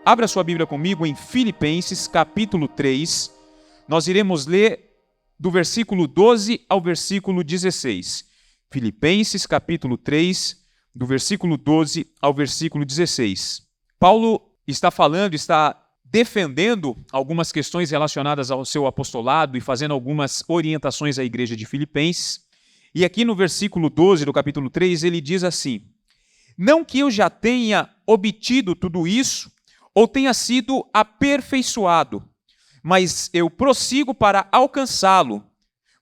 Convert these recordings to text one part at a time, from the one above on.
Abra sua Bíblia comigo em Filipenses, capítulo 3. Nós iremos ler do versículo 12 ao versículo 16. Filipenses, capítulo 3, do versículo 12 ao versículo 16. Paulo está defendendo algumas questões relacionadas ao seu apostolado e fazendo algumas orientações à igreja de Filipenses. E aqui no versículo 12 do capítulo 3, ele diz assim: não que eu já tenha obtido tudo isso, ou tenha sido aperfeiçoado, mas eu prossigo para alcançá-lo,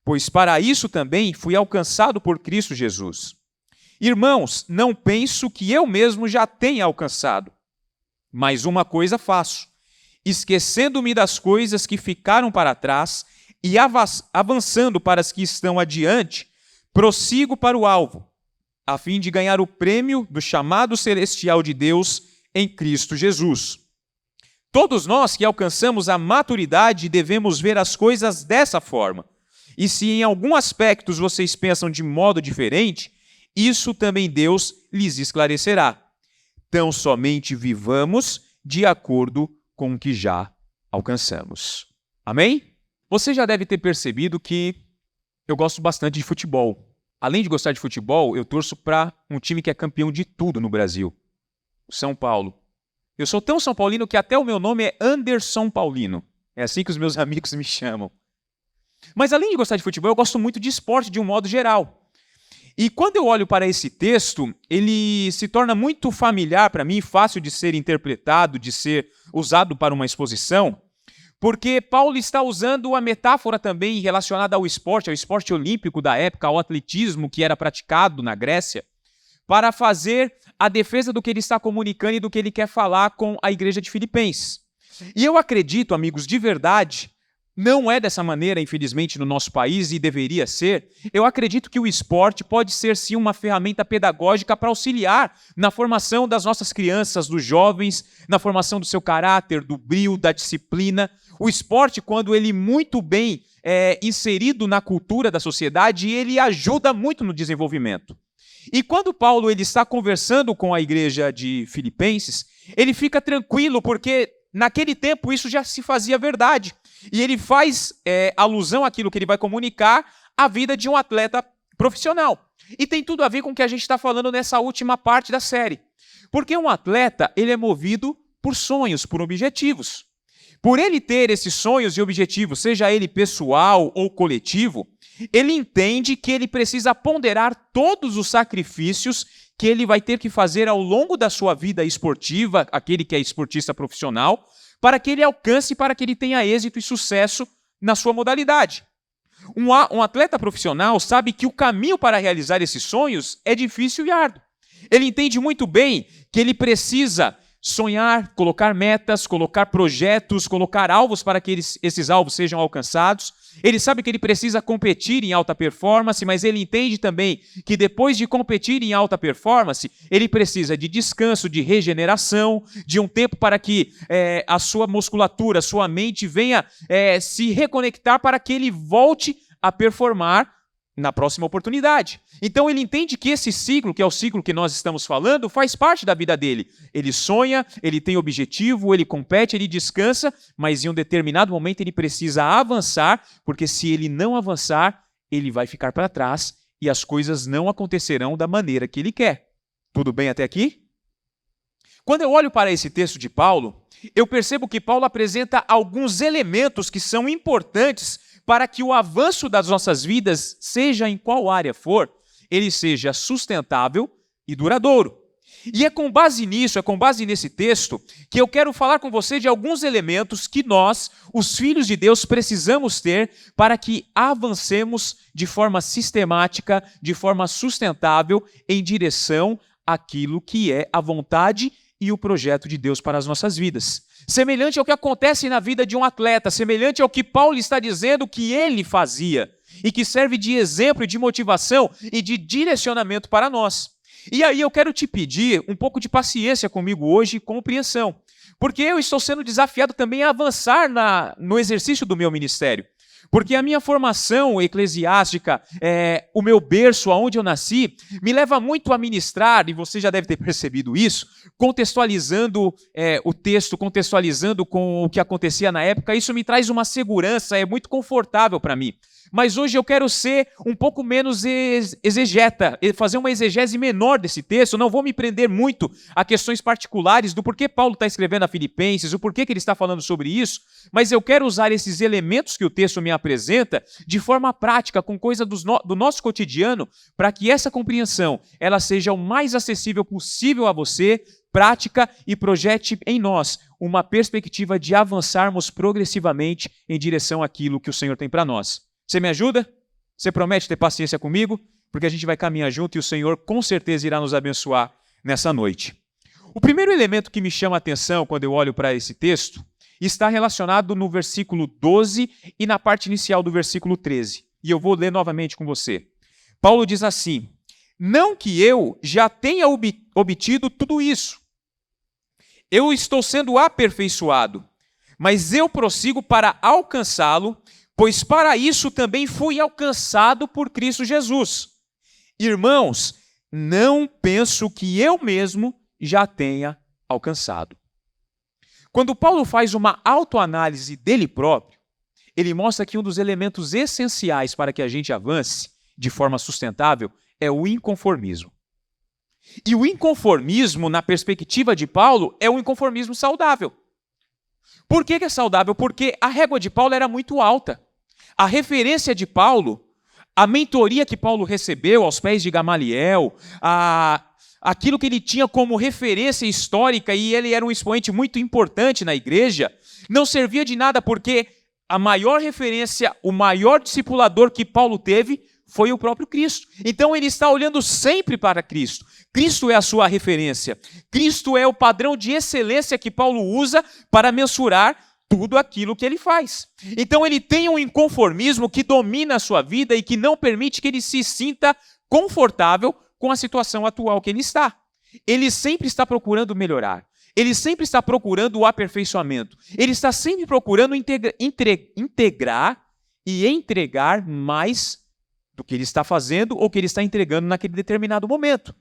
pois para isso também fui alcançado por Cristo Jesus. Irmãos, não penso que eu mesmo já tenha alcançado, mas uma coisa faço, esquecendo-me das coisas que ficaram para trás e avançando para as que estão adiante, prossigo para o alvo, a fim de ganhar o prêmio do chamado celestial de Deus em Cristo Jesus. Todos nós que alcançamos a maturidade devemos ver as coisas dessa forma. E se em algum aspecto vocês pensam de modo diferente, isso também Deus lhes esclarecerá. Tão somente vivamos de acordo com o que já alcançamos. Amém? Você já deve ter percebido que eu gosto bastante de futebol. Além de gostar de futebol, eu torço para um time que é campeão de tudo no Brasil, o São Paulo. Eu sou tão São Paulino que até o meu nome é Anderson Paulino. É assim que os meus amigos me chamam. Mas além de gostar de futebol, eu gosto muito de esporte de um modo geral. E quando eu olho para esse texto, ele se torna muito familiar para mim, fácil de ser interpretado, de ser usado para uma exposição, porque Paulo está usando a metáfora também relacionada ao esporte olímpico da época, ao atletismo que era praticado na Grécia, para fazer a defesa do que ele está comunicando e do que ele quer falar com a igreja de Filipenses. E eu acredito, amigos, de verdade, não é dessa maneira, infelizmente, no nosso país, e deveria ser. Eu acredito que o esporte pode ser, sim, uma ferramenta pedagógica para auxiliar na formação das nossas crianças, dos jovens, na formação do seu caráter, do brio, da disciplina. O esporte, quando ele muito bem inserido na cultura da sociedade, ele ajuda muito no desenvolvimento. E quando Paulo ele está conversando com a igreja de Filipenses, ele fica tranquilo, porque naquele tempo isso já se fazia verdade. E ele faz alusão àquilo que ele vai comunicar à vida de um atleta profissional. E tem tudo a ver com o que a gente está falando nessa última parte da série. Porque um atleta ele é movido por sonhos, por objetivos. Por ele ter esses sonhos e objetivos, seja ele pessoal ou coletivo, ele entende que ele precisa ponderar todos os sacrifícios que ele vai ter que fazer ao longo da sua vida esportiva, aquele que é esportista profissional, para que ele alcance, para que ele tenha êxito e sucesso na sua modalidade. Um atleta profissional sabe que o caminho para realizar esses sonhos é difícil e árduo. Ele entende muito bem que ele precisa sonhar, colocar metas, colocar projetos, colocar alvos para que esses alvos sejam alcançados. Ele sabe que ele precisa competir em alta performance, mas ele entende também que depois de competir em alta performance, ele precisa de descanso, de regeneração, de um tempo para que a sua musculatura, a sua mente venha se reconectar para que ele volte a performar na próxima oportunidade. Então ele entende que esse ciclo, que é o ciclo que nós estamos falando, faz parte da vida dele. Ele sonha, ele tem objetivo, ele compete, ele descansa, mas em um determinado momento ele precisa avançar, porque se ele não avançar, ele vai ficar para trás e as coisas não acontecerão da maneira que ele quer. Tudo bem até aqui? Quando eu olho para esse texto de Paulo, eu percebo que Paulo apresenta alguns elementos que são importantes para que o avanço das nossas vidas, seja em qual área for, ele seja sustentável e duradouro. E é com base nisso, é com base nesse texto, que eu quero falar com você de alguns elementos que nós, os filhos de Deus, precisamos ter para que avancemos de forma sistemática, de forma sustentável, em direção àquilo que é a vontade e o projeto de Deus para as nossas vidas. Semelhante ao que acontece na vida de um atleta, semelhante ao que Paulo está dizendo que ele fazia e que serve de exemplo, de motivação e de direcionamento para nós. E aí eu quero te pedir um pouco de paciência comigo hoje e compreensão, porque eu estou sendo desafiado também a avançar no exercício do meu ministério. Porque a minha formação eclesiástica, o meu berço, aonde eu nasci, me leva muito a ministrar, e você já deve ter percebido isso, contextualizando o texto, contextualizando com o que acontecia na época. Isso me traz uma segurança, é muito confortável para mim. Mas hoje eu quero ser um pouco menos exegeta, fazer uma exegese menor desse texto. Não vou me prender muito a questões particulares do porquê Paulo está escrevendo a Filipenses, o porquê que ele está falando sobre isso, mas eu quero usar esses elementos que o texto me apresenta de forma prática, com coisa do nosso cotidiano, para que essa compreensão ela seja o mais acessível possível a você, prática, e projete em nós uma perspectiva de avançarmos progressivamente em direção àquilo que o Senhor tem para nós. Você me ajuda? Você promete ter paciência comigo? Porque a gente vai caminhar junto e o Senhor com certeza irá nos abençoar nessa noite. O primeiro elemento que me chama a atenção quando eu olho para esse texto está relacionado no versículo 12 e na parte inicial do versículo 13. E eu vou ler novamente com você. Paulo diz assim: não que eu já tenha obtido tudo isso. Eu estou sendo aperfeiçoado, mas eu prossigo para alcançá-lo, pois para isso também fui alcançado por Cristo Jesus. Irmãos, não penso que eu mesmo já tenha alcançado. Quando Paulo faz uma autoanálise dele próprio, ele mostra que um dos elementos essenciais para que a gente avance de forma sustentável é o inconformismo. E o inconformismo, na perspectiva de Paulo, é um inconformismo saudável. Por que é saudável? Porque a régua de Paulo era muito alta. A referência de Paulo, a mentoria que Paulo recebeu aos pés de Gamaliel, aquilo que ele tinha como referência histórica, e ele era um expoente muito importante na igreja, não servia de nada porque a maior referência, o maior discipulador que Paulo teve foi o próprio Cristo. Então ele está olhando sempre para Cristo. Cristo é a sua referência. Cristo é o padrão de excelência que Paulo usa para mensurar tudo aquilo que ele faz. Então ele tem um inconformismo que domina a sua vida e que não permite que ele se sinta confortável com a situação atual que ele está. Ele sempre está procurando melhorar. Ele sempre está procurando o aperfeiçoamento. Ele está sempre procurando integrar e entregar mais do que ele está fazendo ou que ele está entregando naquele determinado momento.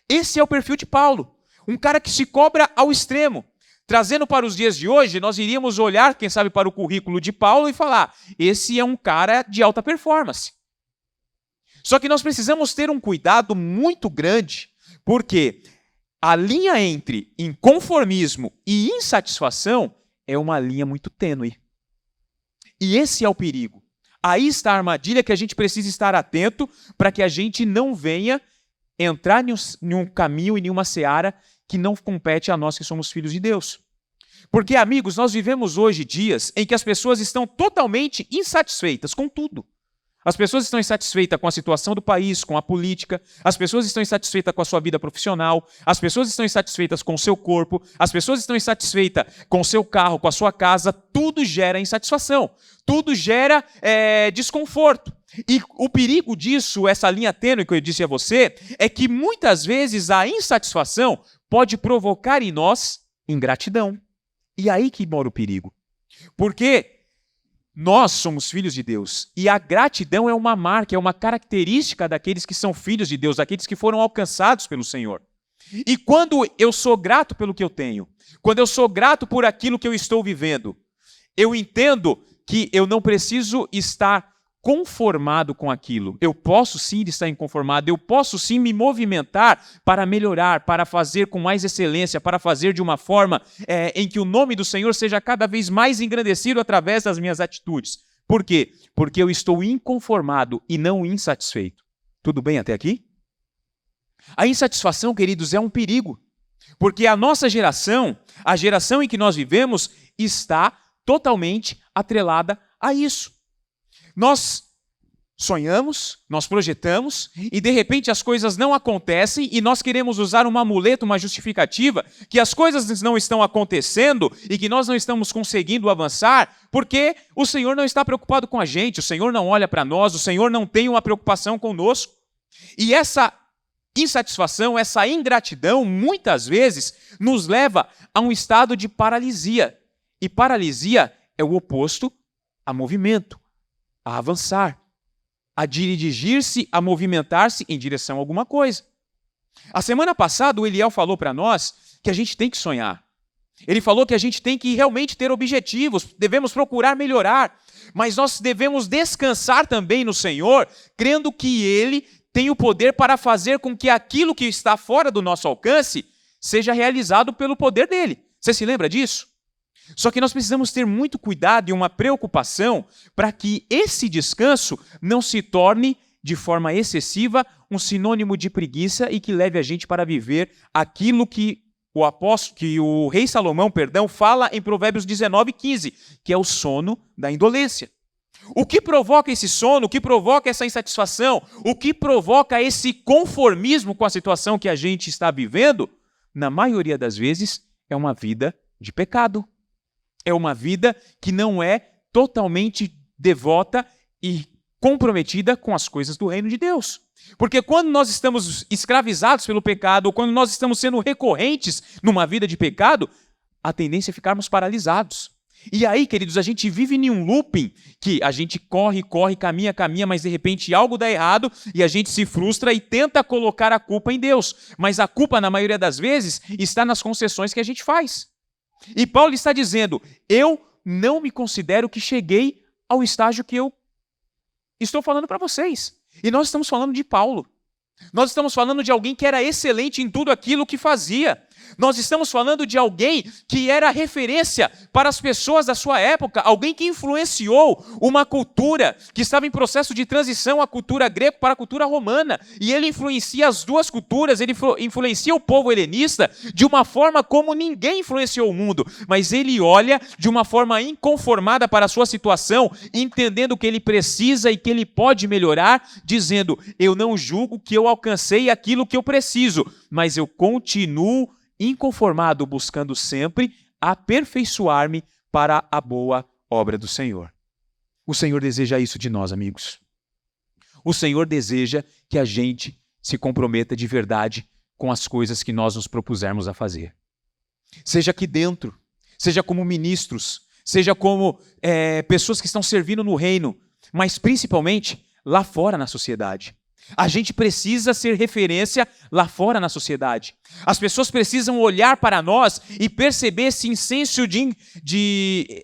Esse é o perfil de Paulo. Um cara que se cobra ao extremo. Trazendo para os dias de hoje, nós iríamos olhar, quem sabe, para o currículo de Paulo e falar: esse é um cara de alta performance. Só que nós precisamos ter um cuidado muito grande, porque a linha entre inconformismo e insatisfação é uma linha muito tênue. E esse é o perigo. Aí está a armadilha que a gente precisa estar atento para que a gente não venha entrar em um caminho e em uma seara que não compete a nós que somos filhos de Deus. Porque, amigos, nós vivemos hoje dias em que as pessoas estão totalmente insatisfeitas com tudo. As pessoas estão insatisfeitas com a situação do país, com a política, as pessoas estão insatisfeitas com a sua vida profissional, as pessoas estão insatisfeitas com o seu corpo, as pessoas estão insatisfeitas com o seu carro, com a sua casa. Tudo gera insatisfação, tudo gera desconforto. E o perigo disso, essa linha tênue que eu disse a você, é que muitas vezes a insatisfação pode provocar em nós ingratidão. E aí que mora o perigo. Porque nós somos filhos de Deus e a gratidão é uma marca, é uma característica daqueles que são filhos de Deus, daqueles que foram alcançados pelo Senhor. E quando eu sou grato pelo que eu tenho, quando eu sou grato por aquilo que eu estou vivendo, eu entendo que eu não preciso estar conformado com aquilo. Eu posso sim estar inconformado, eu posso sim me movimentar para melhorar, para fazer com mais excelência, para fazer de uma forma em que o nome do Senhor seja cada vez mais engrandecido através das minhas atitudes. Por quê? Porque eu estou inconformado e não insatisfeito. Tudo bem até aqui? A insatisfação, queridos, é um perigo, porque a nossa geração, a geração em que nós vivemos, está totalmente atrelada a isso. Nós sonhamos, nós projetamos e de repente as coisas não acontecem e nós queremos usar uma muleta, uma justificativa que as coisas não estão acontecendo e que nós não estamos conseguindo avançar porque o Senhor não está preocupado com a gente, o Senhor não olha para nós, o Senhor não tem uma preocupação conosco. E essa insatisfação, essa ingratidão, muitas vezes nos leva a um estado de paralisia. E paralisia é o oposto a movimento, a avançar, a dirigir-se, a movimentar-se em direção a alguma coisa. A semana passada o Eliel falou para nós que a gente tem que sonhar. Ele falou que a gente tem que realmente ter objetivos, devemos procurar melhorar, mas nós devemos descansar também no Senhor, crendo que Ele tem o poder para fazer com que aquilo que está fora do nosso alcance seja realizado pelo poder dEle. Você se lembra disso? Só que nós precisamos ter muito cuidado e uma preocupação para que esse descanso não se torne, de forma excessiva, um sinônimo de preguiça e que leve a gente para viver aquilo que o rei Salomão, fala em Provérbios 19:15, que é o sono da indolência. O que provoca esse sono, o que provoca essa insatisfação, o que provoca esse conformismo com a situação que a gente está vivendo, na maioria das vezes, é uma vida de pecado. É uma vida que não é totalmente devota e comprometida com as coisas do reino de Deus. Porque quando nós estamos escravizados pelo pecado, ou quando nós estamos sendo recorrentes numa vida de pecado, a tendência é ficarmos paralisados. E aí, queridos, a gente vive em um looping que a gente corre, caminha, mas de repente algo dá errado e a gente se frustra e tenta colocar a culpa em Deus. Mas a culpa, na maioria das vezes, está nas concessões que a gente faz. E Paulo está dizendo, eu não me considero que cheguei ao estágio que eu estou falando para vocês. E nós estamos falando de Paulo. Nós estamos falando de alguém que era excelente em tudo aquilo que fazia. Nós estamos falando de alguém que era referência para as pessoas da sua época, alguém que influenciou uma cultura que estava em processo de transição, a cultura grega para a cultura romana. E ele influencia as duas culturas, ele influencia o povo helenista de uma forma como ninguém influenciou o mundo. Mas ele olha de uma forma inconformada para a sua situação, entendendo que ele precisa e que ele pode melhorar, dizendo, eu não julgo que eu alcancei aquilo que eu preciso, mas eu continuo inconformado, buscando sempre aperfeiçoar-me para a boa obra do Senhor. O Senhor deseja isso de nós, amigos. O Senhor deseja que a gente se comprometa de verdade com as coisas que nós nos propusermos a fazer. Seja aqui dentro, seja como ministros, seja como pessoas que estão servindo no reino, mas principalmente lá fora na sociedade. A gente precisa ser referência lá fora na sociedade. As pessoas precisam olhar para nós e perceber esse incenso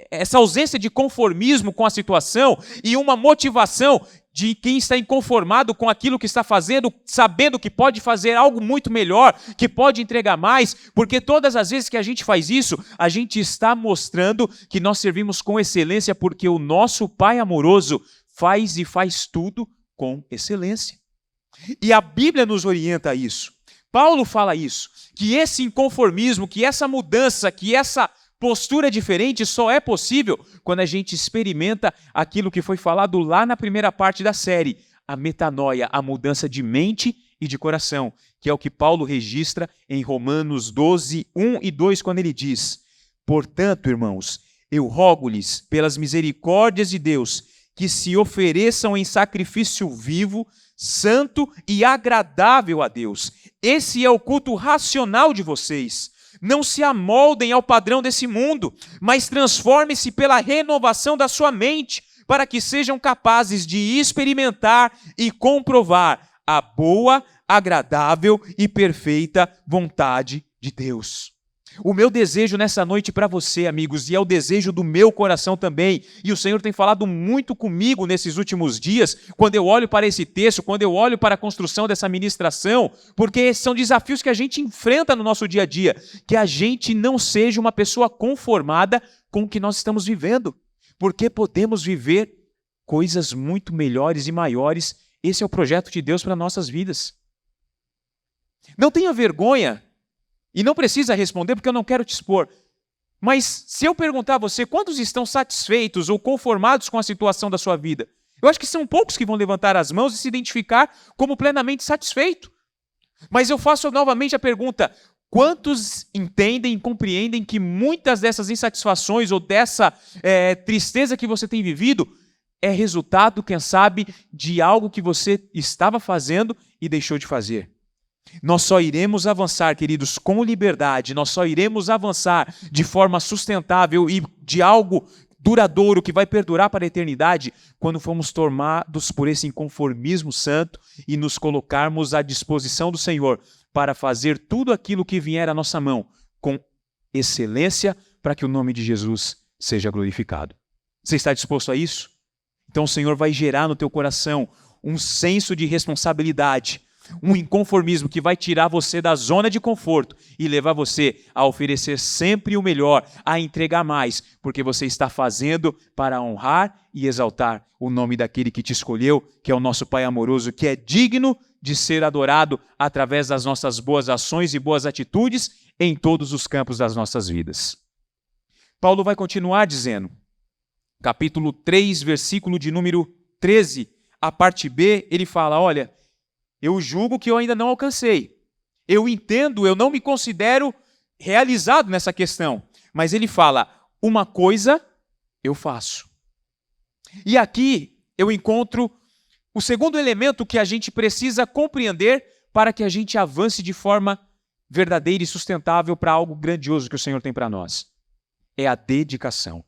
essa ausência de conformismo com a situação e uma motivação de quem está inconformado com aquilo que está fazendo, sabendo que pode fazer algo muito melhor, que pode entregar mais, porque todas as vezes que a gente faz isso, a gente está mostrando que nós servimos com excelência, porque o nosso Pai amoroso faz e faz tudo com excelência. E a Bíblia nos orienta a isso. Paulo fala isso, que esse inconformismo, que essa mudança, que essa postura diferente só é possível quando a gente experimenta aquilo que foi falado lá na primeira parte da série, a metanoia, a mudança de mente e de coração, que é o que Paulo registra em Romanos 12, 1 e 2, quando ele diz, portanto, irmãos, eu rogo-lhes, pelas misericórdias de Deus, que se ofereçam em sacrifício vivo, santo e agradável a Deus. Esse é o culto racional de vocês. Não se amoldem ao padrão desse mundo, mas transformem-se pela renovação da sua mente, para que sejam capazes de experimentar e comprovar a boa, agradável e perfeita vontade de Deus. O meu desejo nessa noite para você, amigos, e é o desejo do meu coração também, e o Senhor tem falado muito comigo nesses últimos dias, quando eu olho para esse texto, quando eu olho para a construção dessa ministração, porque são desafios que a gente enfrenta no nosso dia a dia, que a gente não seja uma pessoa conformada com o que nós estamos vivendo, porque podemos viver coisas muito melhores e maiores. Esse é o projeto de Deus para nossas vidas. Não tenha vergonha. E não precisa responder porque eu não quero te expor. Mas se eu perguntar a você quantos estão satisfeitos ou conformados com a situação da sua vida, eu acho que são poucos que vão levantar as mãos e se identificar como plenamente satisfeito. Mas eu faço novamente a pergunta, quantos entendem e compreendem que muitas dessas insatisfações ou dessa tristeza que você tem vivido é resultado, quem sabe, de algo que você estava fazendo e deixou de fazer? Nós só iremos avançar, queridos, com liberdade, nós só iremos avançar de forma sustentável e de algo duradouro, que vai perdurar para a eternidade, quando formos tomados por esse inconformismo santo e nos colocarmos à disposição do Senhor para fazer tudo aquilo que vier à nossa mão com excelência para que o nome de Jesus seja glorificado. Você está disposto a isso? Então o Senhor vai gerar no teu coração um senso de responsabilidade, um inconformismo que vai tirar você da zona de conforto e levar você a oferecer sempre o melhor, a entregar mais, porque você está fazendo para honrar e exaltar o nome daquele que te escolheu, que é o nosso Pai amoroso, que é digno de ser adorado através das nossas boas ações e boas atitudes em todos os campos das nossas vidas. Paulo vai continuar dizendo, capítulo 3, versículo de número 13, a parte B, ele fala, olha, eu julgo que eu ainda não alcancei. Eu entendo, eu não me considero realizado nessa questão. Mas ele fala, uma coisa eu faço. E aqui eu encontro o segundo elemento que a gente precisa compreender para que a gente avance de forma verdadeira e sustentável para algo grandioso que o Senhor tem para nós. É a dedicação.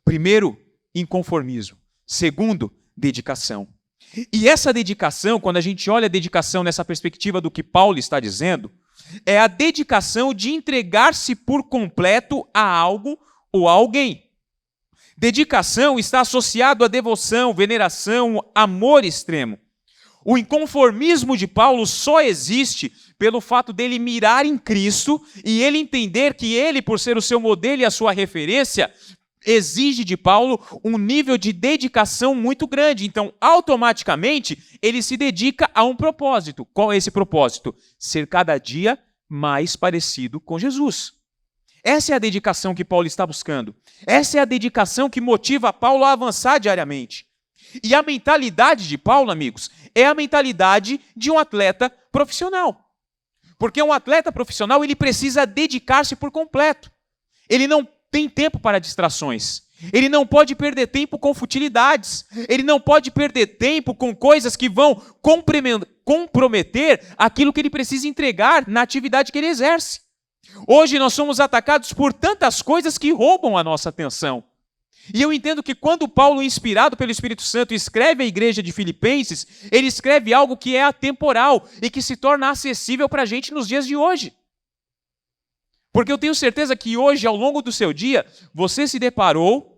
Primeiro, inconformismo. Segundo, dedicação. E essa dedicação, quando a gente olha a dedicação nessa perspectiva do que Paulo está dizendo, é a dedicação de entregar-se por completo a algo ou a alguém. Dedicação está associado a devoção, veneração, amor extremo. O inconformismo de Paulo só existe pelo fato dele mirar em Cristo e ele entender que ele, por ser o seu modelo e a sua referência, exige de Paulo um nível de dedicação muito grande. Então, automaticamente, ele se dedica a um propósito. Qual é esse propósito? Ser cada dia mais parecido com Jesus. Essa é a dedicação que Paulo está buscando. Essa é a dedicação que motiva Paulo a avançar diariamente. E a mentalidade de Paulo, amigos, é a mentalidade de um atleta profissional. Porque um atleta profissional, ele precisa dedicar-se por completo. Ele não tem tempo para distrações. Ele não pode perder tempo com futilidades. Ele não pode perder tempo com coisas que vão comprometer aquilo que ele precisa entregar na atividade que ele exerce. Hoje nós somos atacados por tantas coisas que roubam a nossa atenção. E eu entendo que quando Paulo, inspirado pelo Espírito Santo, escreve à igreja de Filipenses, ele escreve algo que é atemporal e que se torna acessível para a gente nos dias de hoje. Porque eu tenho certeza que hoje, ao longo do seu dia, você se deparou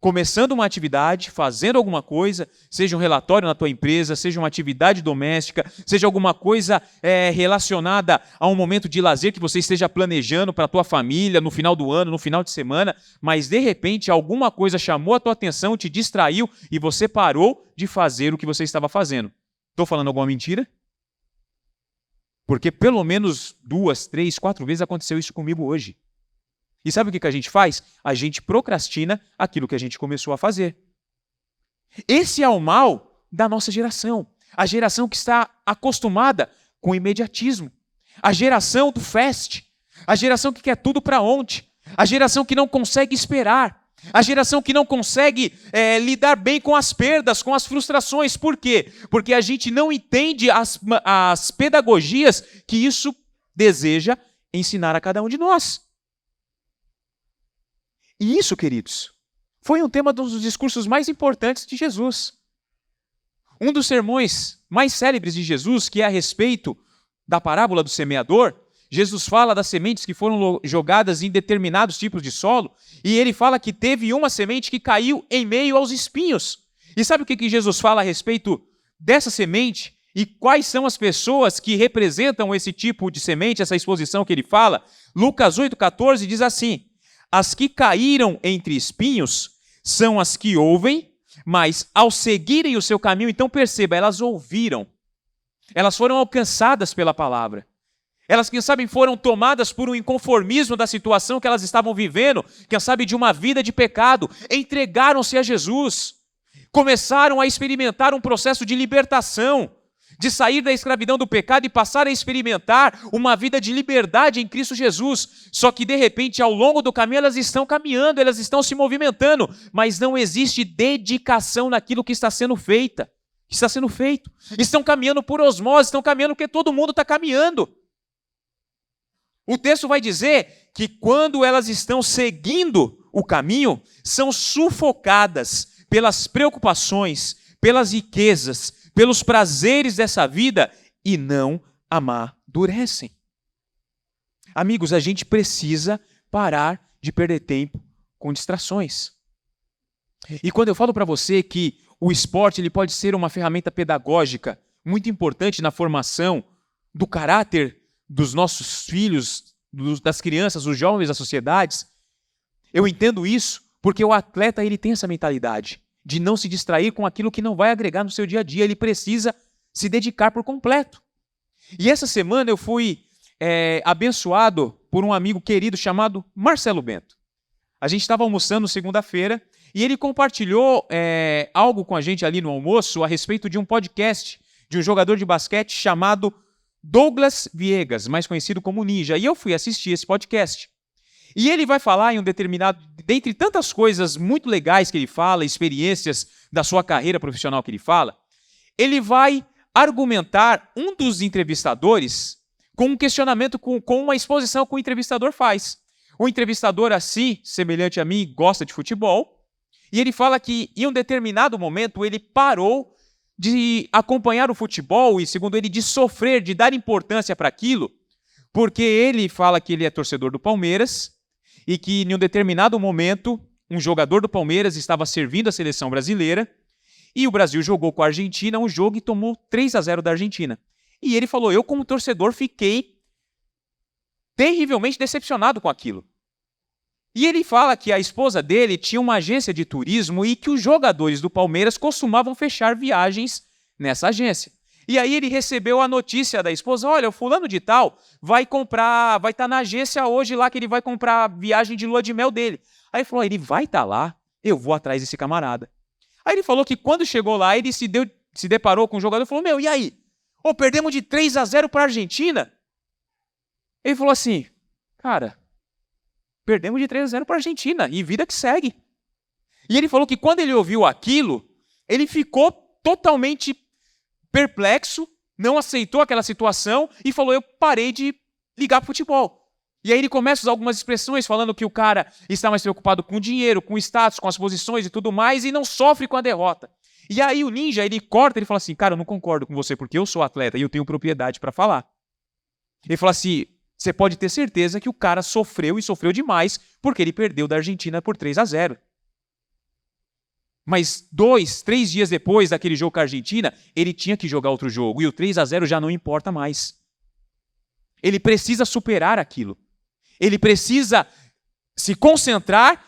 começando uma atividade, fazendo alguma coisa, seja um relatório na tua empresa, seja uma atividade doméstica, seja alguma coisa relacionada a um momento de lazer que você esteja planejando para a tua família, no final do ano, no final de semana, mas de repente alguma coisa chamou a tua atenção, te distraiu e você parou de fazer o que você estava fazendo. Estou falando alguma mentira? Porque pelo menos 2, 3, 4 vezes aconteceu isso comigo hoje. E sabe o que a gente faz? A gente procrastina aquilo que a gente começou a fazer. Esse é o mal da nossa geração. A geração que está acostumada com o imediatismo. A geração do fast. A geração que quer tudo para ontem. A geração que não consegue esperar. A geração que não consegue lidar bem com as perdas, com as frustrações. Por quê? Porque a gente não entende as pedagogias que isso deseja ensinar a cada um de nós. E isso, queridos, foi um tema dos discursos mais importantes de Jesus. Um dos sermões mais célebres de Jesus, que é a respeito da parábola do semeador, Jesus fala das sementes que foram jogadas em determinados tipos de solo, e ele fala que teve uma semente que caiu em meio aos espinhos. E sabe o que Jesus fala a respeito dessa semente? E quais são as pessoas que representam esse tipo de semente, essa exposição que ele fala? Lucas 8,14 diz assim: as que caíram entre espinhos são as que ouvem, mas ao seguirem o seu caminho, então perceba, elas ouviram. Elas foram alcançadas pela palavra. Elas, quem sabe, foram tomadas por um inconformismo da situação que elas estavam vivendo, quem sabe, de uma vida de pecado. Entregaram-se a Jesus. Começaram a experimentar um processo de libertação, de sair da escravidão do pecado e passar a experimentar uma vida de liberdade em Cristo Jesus. Só que, de repente, ao longo do caminho, elas estão caminhando, elas estão se movimentando, mas não existe dedicação naquilo que está sendo feito. Estão caminhando por osmose, estão caminhando porque todo mundo está caminhando. O texto vai dizer que quando elas estão seguindo o caminho são sufocadas pelas preocupações, pelas riquezas, pelos prazeres dessa vida e não amadurecem. Amigos, a gente precisa parar de perder tempo com distrações. E quando eu falo para você que o esporte ele pode ser uma ferramenta pedagógica muito importante na formação do caráter dos nossos filhos, das crianças, dos jovens, das sociedades, eu entendo isso porque o atleta ele tem essa mentalidade de não se distrair com aquilo que não vai agregar no seu dia a dia. Ele precisa se dedicar por completo. E essa semana eu fui abençoado por um amigo querido chamado Marcelo Bento. A gente estava almoçando segunda-feira e ele compartilhou algo com a gente ali no almoço a respeito de um podcast de um jogador de basquete chamado Douglas Viegas, mais conhecido como Ninja. E eu fui assistir esse podcast. E ele vai falar em um determinado, dentre tantas coisas muito legais que ele fala, experiências da sua carreira profissional que ele fala, ele vai argumentar um dos entrevistadores com um questionamento, com uma exposição que o entrevistador faz. O entrevistador, assim, semelhante a mim, gosta de futebol, e ele fala que em um determinado momento ele parou de acompanhar o futebol e, segundo ele, de sofrer, de dar importância para aquilo, porque ele fala que ele é torcedor do Palmeiras e que em um determinado momento um jogador do Palmeiras estava servindo a seleção brasileira e o Brasil jogou com a Argentina um jogo e tomou 3-0 da Argentina. E ele falou, eu como torcedor fiquei terrivelmente decepcionado com aquilo. E ele fala que a esposa dele tinha uma agência de turismo e que os jogadores do Palmeiras costumavam fechar viagens nessa agência. E aí ele recebeu a notícia da esposa, olha, o fulano de tal vai estar na agência hoje lá que ele vai comprar a viagem de lua de mel dele. Aí ele falou, ele vai estar lá, eu vou atrás desse camarada. Aí ele falou que quando chegou lá, ele se deparou com o jogador e falou, e aí? Perdemos de 3-0 para a Argentina? Ele falou assim, cara, perdemos de 3-0 para a Argentina e vida que segue. E ele falou que quando ele ouviu aquilo, ele ficou totalmente perplexo, não aceitou aquela situação e falou, eu parei de ligar para o futebol. E aí ele começa a usar algumas expressões falando que o cara está mais preocupado com o dinheiro, com o status, com as posições e tudo mais e não sofre com a derrota. E aí o Ninja, ele corta, ele fala assim, cara, eu não concordo com você porque eu sou atleta e eu tenho propriedade para falar. Ele fala assim, você pode ter certeza que o cara sofreu e sofreu demais porque ele perdeu da Argentina por 3-0. Mas 2-3 dias depois daquele jogo com a Argentina, ele tinha que jogar outro jogo e o 3-0 já não importa mais. Ele precisa superar aquilo. Ele precisa se concentrar,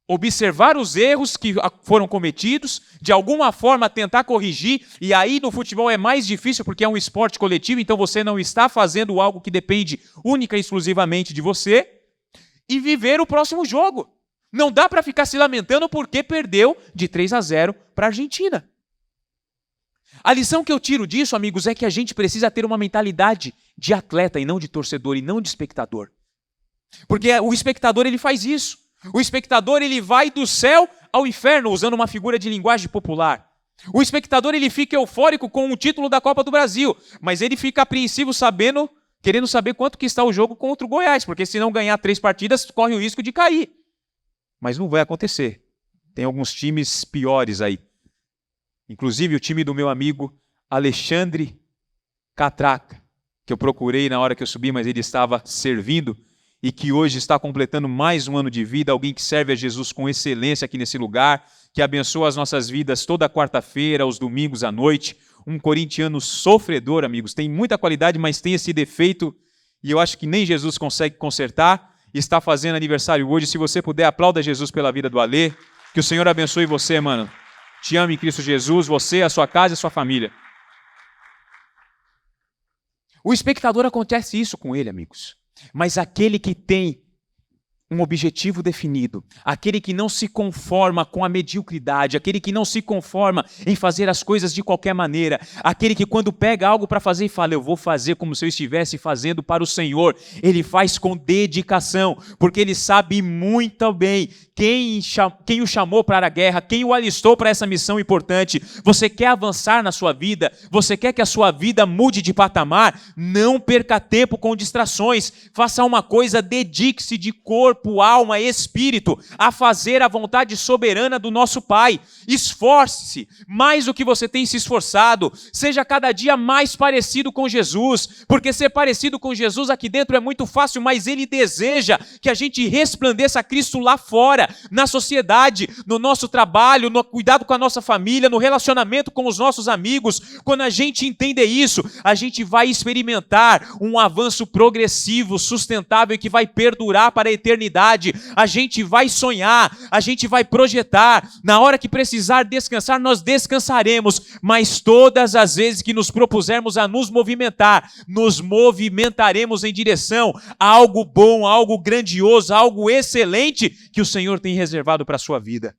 observar os erros que foram cometidos, de alguma forma tentar corrigir, e aí no futebol é mais difícil porque é um esporte coletivo, então você não está fazendo algo que depende única e exclusivamente de você, e viver o próximo jogo. Não dá para ficar se lamentando porque perdeu de 3-0 para a Argentina. A lição que eu tiro disso, amigos, é que a gente precisa ter uma mentalidade de atleta e não de torcedor e não de espectador. Porque o espectador ele faz isso. O espectador ele vai do céu ao inferno, usando uma figura de linguagem popular. O espectador ele fica eufórico com o título da Copa do Brasil, mas ele fica apreensivo querendo saber quanto que está o jogo contra o Goiás, porque se não ganhar 3 partidas, corre o risco de cair. Mas não vai acontecer. Tem alguns times piores aí. Inclusive o time do meu amigo Alexandre Catraca, que eu procurei na hora que eu subi, mas ele estava servindo, e que hoje está completando mais um ano de vida, alguém que serve a Jesus com excelência aqui nesse lugar, que abençoa as nossas vidas toda quarta-feira, aos domingos à noite, um corintiano sofredor, amigos, tem muita qualidade, mas tem esse defeito, e eu acho que nem Jesus consegue consertar, está fazendo aniversário hoje, se você puder, aplauda Jesus pela vida do Alê, que o Senhor abençoe você, mano, te ame em Cristo Jesus, você, a sua casa e a sua família. O espectador acontece isso com ele, amigos. Mas aquele que tem um objetivo definido, aquele que não se conforma com a mediocridade, aquele que não se conforma em fazer as coisas de qualquer maneira, aquele que quando pega algo para fazer e fala, eu vou fazer como se eu estivesse fazendo para o Senhor, ele faz com dedicação, porque ele sabe muito bem quem o chamou para a guerra, quem o alistou para essa missão importante. Você quer avançar na sua vida? Você quer que a sua vida mude de patamar? Não perca tempo com distrações, faça uma coisa, dedique-se de corpo corpo, alma e espírito a fazer a vontade soberana do nosso Pai. Esforce-se mais do que você tem se esforçado. Seja cada dia mais parecido com Jesus, porque ser parecido com Jesus aqui dentro é muito fácil, mas Ele deseja que a gente resplandeça Cristo lá fora, na sociedade, no nosso trabalho, no cuidado com a nossa família, no relacionamento com os nossos amigos. Quando a gente entender isso, a gente vai experimentar um avanço progressivo, sustentável e que vai perdurar para a eternidade. A gente vai sonhar, a gente vai projetar. Na hora que precisar descansar, nós descansaremos, mas todas as vezes que nos propusermos a nos movimentaremos em direção a algo bom, a algo grandioso, a algo excelente que o Senhor tem reservado para a sua vida.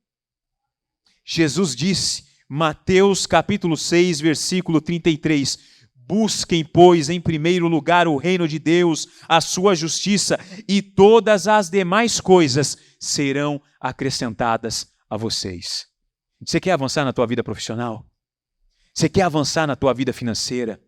Jesus disse, Mateus capítulo 6, versículo 33, busquem, pois, em primeiro lugar o reino de Deus, a sua justiça, e todas as demais coisas serão acrescentadas a vocês. Você quer avançar na tua vida profissional? Você quer avançar na tua vida financeira?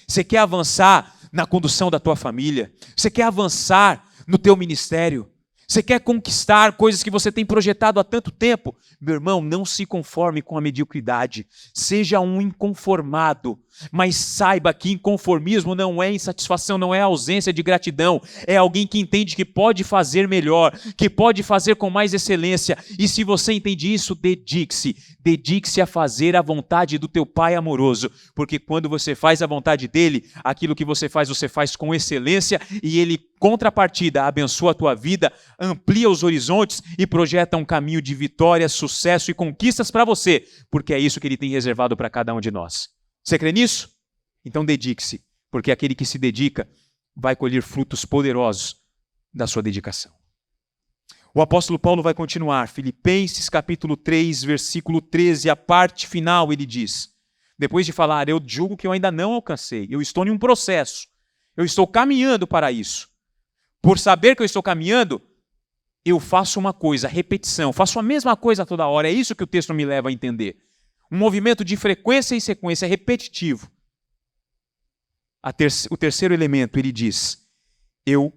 Você quer avançar na condução da tua família? Você quer avançar no teu ministério? Você quer conquistar coisas que você tem projetado há tanto tempo? Meu irmão, não se conforme com a mediocridade. Seja um inconformado. Mas saiba que inconformismo não é insatisfação, não é ausência de gratidão. É alguém que entende que pode fazer melhor, que pode fazer com mais excelência. E se você entende isso, dedique-se. Dedique-se a fazer a vontade do teu Pai amoroso. Porque quando você faz a vontade dele, aquilo que você faz com excelência e ele, contrapartida, abençoa a tua vida, amplia os horizontes e projeta um caminho de vitória, sucesso e conquistas para você. Porque é isso que ele tem reservado para cada um de nós. Você crê nisso? Então dedique-se, porque aquele que se dedica vai colher frutos poderosos da sua dedicação. O apóstolo Paulo vai continuar, Filipenses capítulo 3, versículo 13, a parte final ele diz, depois de falar, eu julgo que eu ainda não alcancei, eu estou em um processo, eu estou caminhando para isso. Por saber que eu estou caminhando, eu faço uma coisa, repetição, faço a mesma coisa toda hora, é isso que o texto me leva a entender. Um movimento de frequência e sequência repetitivo. O terceiro elemento, ele diz, eu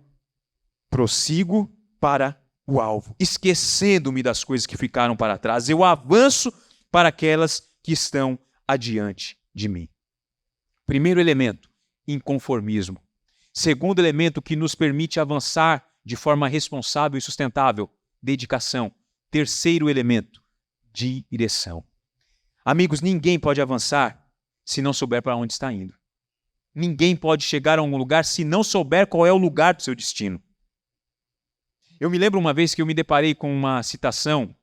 prossigo para o alvo, esquecendo-me das coisas que ficaram para trás, eu avanço para aquelas que estão adiante de mim. Primeiro elemento, inconformismo. Segundo elemento que nos permite avançar de forma responsável e sustentável, dedicação. Terceiro elemento, direção. Amigos, ninguém pode avançar se não souber para onde está indo. Ninguém pode chegar a um lugar se não souber qual é o lugar do seu destino. Eu me lembro uma vez que eu me deparei com uma citação,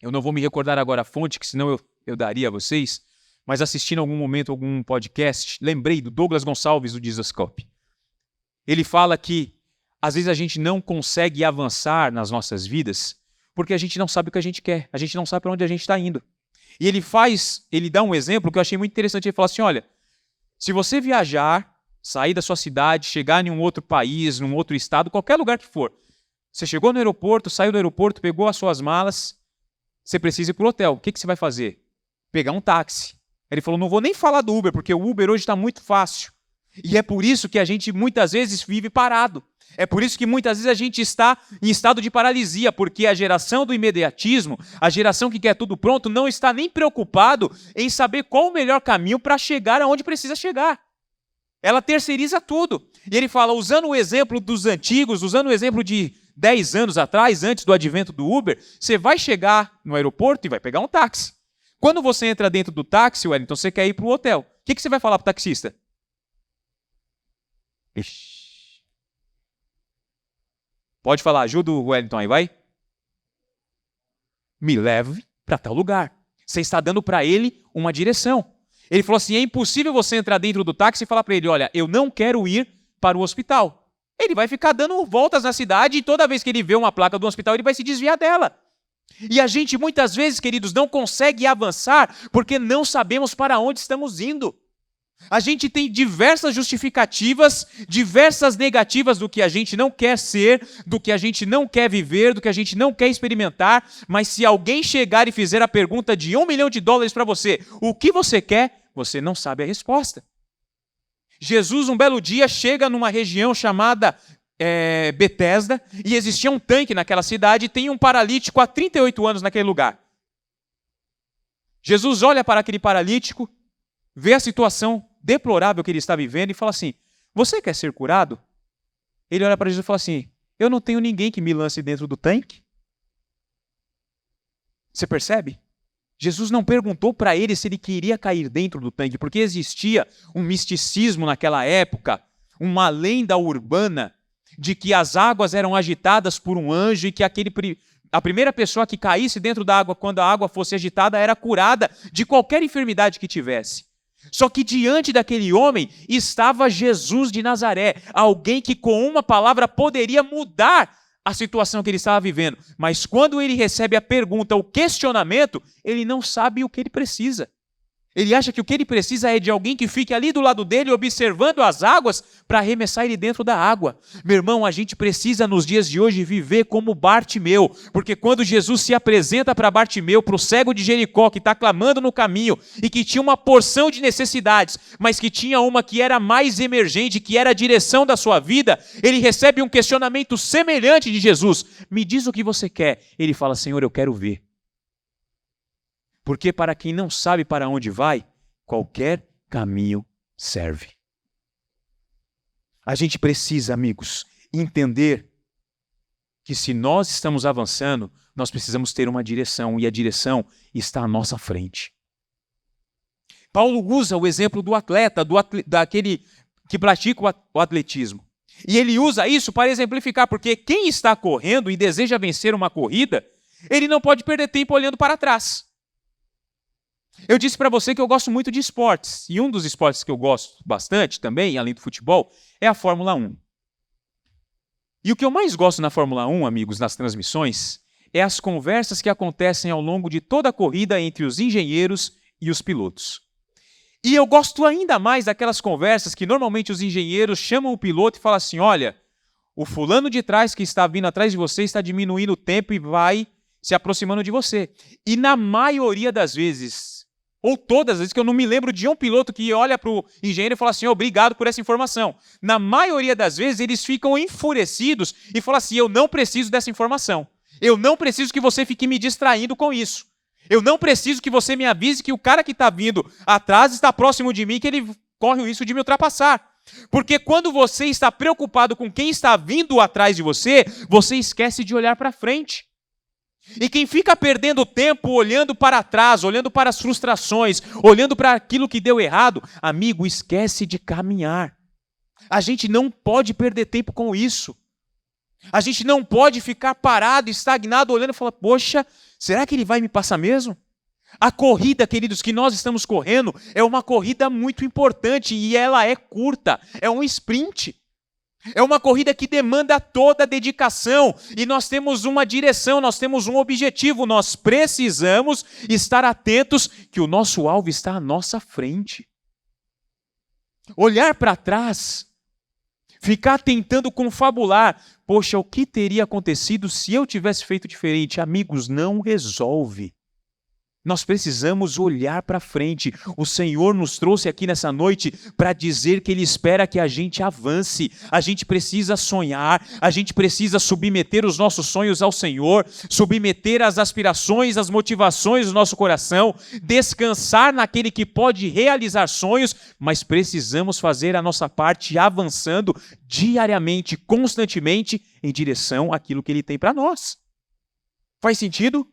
eu não vou me recordar agora a fonte, que senão eu daria a vocês, mas assistindo em algum momento algum podcast, lembrei do Douglas Gonçalves do Jesus Cop. Ele fala que às vezes a gente não consegue avançar nas nossas vidas porque a gente não sabe o que a gente quer, a gente não sabe para onde a gente está indo. E ele dá um exemplo que eu achei muito interessante. Ele fala assim, olha, se você viajar, sair da sua cidade, chegar em um outro país, num outro estado, qualquer lugar que for, você chegou no aeroporto, saiu do aeroporto, pegou as suas malas, você precisa ir para o hotel. O que você vai fazer? Pegar um táxi. Ele falou, não vou nem falar do Uber, porque o Uber hoje está muito fácil. E é por isso que a gente muitas vezes vive parado. É por isso que muitas vezes a gente está em estado de paralisia, porque a geração do imediatismo, a geração que quer tudo pronto, não está nem preocupado em saber qual o melhor caminho para chegar aonde precisa chegar. Ela terceiriza tudo. E ele fala, usando o exemplo dos antigos, usando o exemplo de 10 anos atrás, antes do advento do Uber, você vai chegar no aeroporto e vai pegar um táxi. Quando você entra dentro do táxi, Wellington, você quer ir para o hotel. O que você vai falar para o taxista? Ixi. Pode falar, ajuda o Wellington aí, vai? Me leve para tal lugar. Você está dando para ele uma direção. Ele falou assim, é impossível você entrar dentro do táxi e falar para ele, olha, eu não quero ir para o hospital. Ele vai ficar dando voltas na cidade e toda vez que ele vê uma placa do hospital, ele vai se desviar dela. E a gente muitas vezes, queridos, não consegue avançar porque não sabemos para onde estamos indo. A gente tem diversas justificativas, diversas negativas do que a gente não quer ser, do que a gente não quer viver, do que a gente não quer experimentar, mas se alguém chegar e fizer a pergunta de $1 milhão para você, o que você quer, você não sabe a resposta. Jesus, um belo dia, chega numa região chamada Betesda, e existia um tanque naquela cidade, e tem um paralítico há 38 anos naquele lugar. Jesus olha para aquele paralítico, vê a situação deplorável que ele está vivendo e fala assim: você quer ser curado? Ele olha para Jesus e fala assim: eu não tenho ninguém que me lance dentro do tanque. Você percebe? Jesus não perguntou para ele se ele queria cair dentro do tanque, porque existia um misticismo naquela época, uma lenda urbana de que as águas eram agitadas por um anjo e que a primeira pessoa que caísse dentro da água quando a água fosse agitada era curada de qualquer enfermidade que tivesse. Só que diante daquele homem estava Jesus de Nazaré, alguém que com uma palavra poderia mudar a situação que ele estava vivendo. Mas quando ele recebe a pergunta, o questionamento, ele não sabe o que ele precisa. Ele acha que o que ele precisa é de alguém que fique ali do lado dele observando as águas para arremessar ele dentro da água. Meu irmão, a gente precisa nos dias de hoje viver como Bartimeu, porque quando Jesus se apresenta para Bartimeu, para o cego de Jericó que está clamando no caminho e que tinha uma porção de necessidades, mas que tinha uma que era mais emergente, que era a direção da sua vida, ele recebe um questionamento semelhante de Jesus: me diz o que você quer. Ele fala: Senhor, eu quero ver. Porque para quem não sabe para onde vai, qualquer caminho serve. A gente precisa, amigos, entender que se nós estamos avançando, nós precisamos ter uma direção, e a direção está à nossa frente. Paulo usa o exemplo do atleta, daquele que pratica o atletismo. E ele usa isso para exemplificar, porque quem está correndo e deseja vencer uma corrida, ele não pode perder tempo olhando para trás. Eu disse para você que eu gosto muito de esportes, e um dos esportes que eu gosto bastante também, além do futebol, é a Fórmula 1. E o que eu mais gosto na Fórmula 1, amigos, nas transmissões, é as conversas que acontecem ao longo de toda a corrida entre os engenheiros e os pilotos. E eu gosto ainda mais daquelas conversas que normalmente os engenheiros chamam o piloto e falam assim: olha, o fulano de trás que está vindo atrás de você está diminuindo o tempo e vai se aproximando de você. E na maioria das vezes, ou todas as vezes, que eu não me lembro de um piloto que olha para o engenheiro e fala assim: obrigado por essa informação. Na maioria das vezes, eles ficam enfurecidos e falam assim: eu não preciso dessa informação. Eu não preciso que você fique me distraindo com isso. Eu não preciso que você me avise que o cara que está vindo atrás está próximo de mim, que ele corre o risco de me ultrapassar. Porque quando você está preocupado com quem está vindo atrás de você, você esquece de olhar para frente. E quem fica perdendo tempo olhando para trás, olhando para as frustrações, olhando para aquilo que deu errado, amigo, esquece de caminhar. A gente não pode perder tempo com isso. A gente não pode ficar parado, estagnado, olhando e falar: poxa, será que ele vai me passar mesmo? A corrida, queridos, que nós estamos correndo é uma corrida muito importante e ela é curta, é um sprint. É uma corrida que demanda toda a dedicação e nós temos uma direção, nós temos um objetivo, nós precisamos estar atentos que o nosso alvo está à nossa frente. Olhar para trás, ficar tentando confabular: poxa, o que teria acontecido se eu tivesse feito diferente? Amigos, não resolve. Nós precisamos olhar para frente. O Senhor nos trouxe aqui nessa noite para dizer que Ele espera que a gente avance. A gente precisa sonhar, a gente precisa submeter os nossos sonhos ao Senhor, submeter as aspirações, as motivações do nosso coração, descansar naquele que pode realizar sonhos, mas precisamos fazer a nossa parte avançando diariamente, constantemente, em direção àquilo que Ele tem para nós. Faz sentido?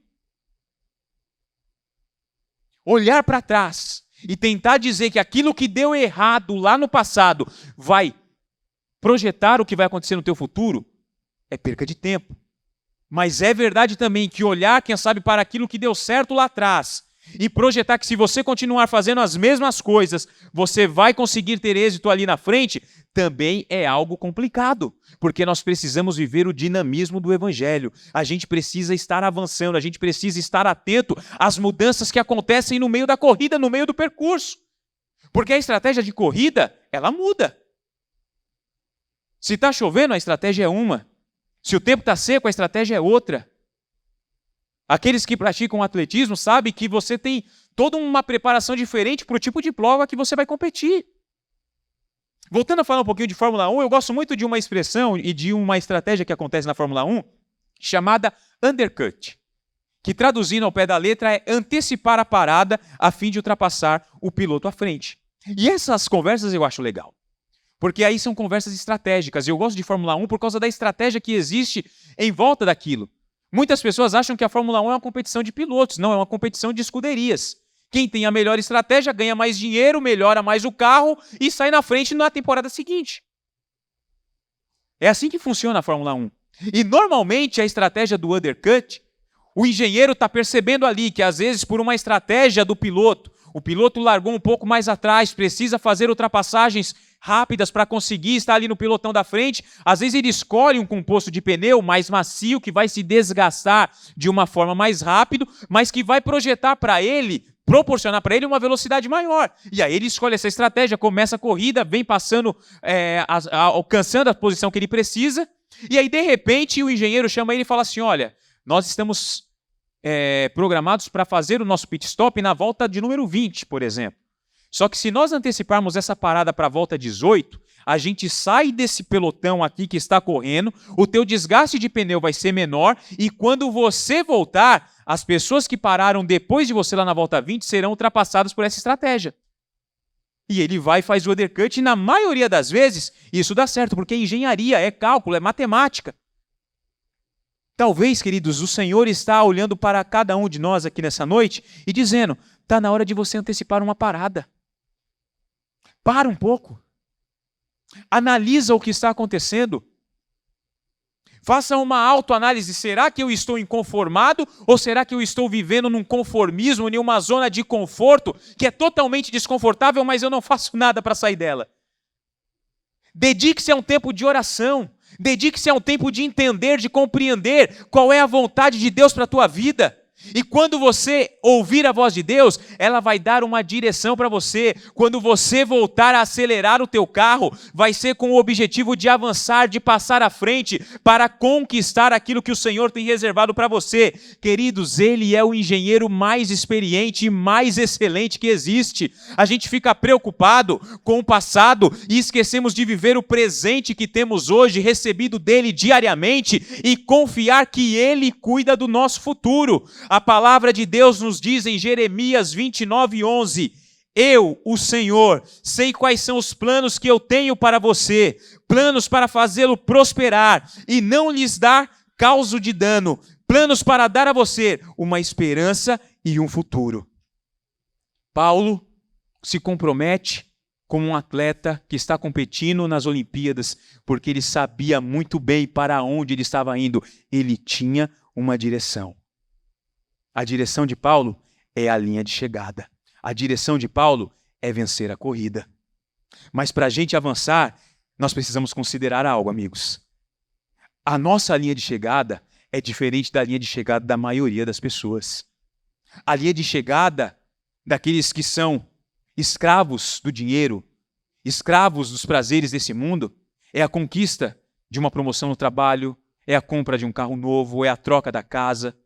Olhar para trás e tentar dizer que aquilo que deu errado lá no passado vai projetar o que vai acontecer no teu futuro é perca de tempo. Mas é verdade também que olhar, quem sabe, para aquilo que deu certo lá atrás e projetar que se você continuar fazendo as mesmas coisas, você vai conseguir ter êxito ali na frente, também é algo complicado, porque nós precisamos viver o dinamismo do Evangelho. A gente precisa estar avançando, a gente precisa estar atento às mudanças que acontecem no meio da corrida, no meio do percurso. Porque a estratégia de corrida, ela muda. Se está chovendo, a estratégia é uma. Se o tempo está seco, a estratégia é outra. Aqueles que praticam atletismo sabem que você tem toda uma preparação diferente para o tipo de prova que você vai competir. Voltando a falar um pouquinho de Fórmula 1, eu gosto muito de uma expressão e de uma estratégia que acontece na Fórmula 1, chamada undercut, que traduzindo ao pé da letra é antecipar a parada a fim de ultrapassar o piloto à frente. E essas conversas eu acho legal, porque aí são conversas estratégicas. Eu gosto de Fórmula 1 por causa da estratégia que existe em volta daquilo. Muitas pessoas acham que a Fórmula 1 é uma competição de pilotos. Não, é uma competição de escuderias. Quem tem a melhor estratégia ganha mais dinheiro, melhora mais o carro e sai na frente na temporada seguinte. É assim que funciona a Fórmula 1. E normalmente a estratégia do undercut, o engenheiro está percebendo ali que às vezes por uma estratégia do piloto, o piloto largou um pouco mais atrás, precisa fazer ultrapassagens rápidas para conseguir estar ali no pelotão da frente. Às vezes ele escolhe um composto de pneu mais macio, que vai se desgastar de uma forma mais rápida, mas que vai projetar para ele, proporcionar para ele uma velocidade maior. E aí ele escolhe essa estratégia, começa a corrida, vem passando, alcançando a posição que ele precisa, e aí de repente o engenheiro chama ele e fala assim, olha, nós estamos programados para fazer o nosso pit stop na volta de número 20, por exemplo. Só que se nós anteciparmos essa parada para a volta 18, a gente sai desse pelotão aqui que está correndo, o teu desgaste de pneu vai ser menor e quando você voltar, as pessoas que pararam depois de você lá na volta 20 serão ultrapassadas por essa estratégia. E ele vai e faz o undercut e na maioria das vezes isso dá certo, porque é engenharia, é cálculo, é matemática. Talvez, queridos, o Senhor está olhando para cada um de nós aqui nessa noite e dizendo, está na hora de você antecipar uma parada. Para um pouco. Analisa o que está acontecendo. Faça uma autoanálise. Será que eu estou inconformado ou será que eu estou vivendo num conformismo, em uma zona de conforto que é totalmente desconfortável, mas eu não faço nada para sair dela? Dedique-se a um tempo de oração. Dedique-se a um tempo de entender, de compreender qual é a vontade de Deus para a tua vida. E quando você ouvir a voz de Deus, ela vai dar uma direção para você. Quando você voltar a acelerar o teu carro, vai ser com o objetivo de avançar, de passar à frente, para conquistar aquilo que o Senhor tem reservado para você. Queridos, Ele é o engenheiro mais experiente e mais excelente que existe. A gente fica preocupado com o passado e esquecemos de viver o presente que temos hoje, recebido dEle diariamente, e confiar que Ele cuida do nosso futuro. A palavra de Deus nos diz em Jeremias 29:11, eu, o Senhor, sei quais são os planos que eu tenho para você, planos para fazê-lo prosperar e não lhes dar causa de dano, planos para dar a você uma esperança e um futuro. Paulo se compromete como um atleta que está competindo nas Olimpíadas, porque ele sabia muito bem para onde ele estava indo. Ele tinha uma direção. A direção de Paulo é a linha de chegada. A direção de Paulo é vencer a corrida. Mas para a gente avançar, nós precisamos considerar algo, amigos. A nossa linha de chegada é diferente da linha de chegada da maioria das pessoas. A linha de chegada daqueles que são escravos do dinheiro, escravos dos prazeres desse mundo, é a conquista de uma promoção no trabalho, é a compra de um carro novo, é a troca da casa,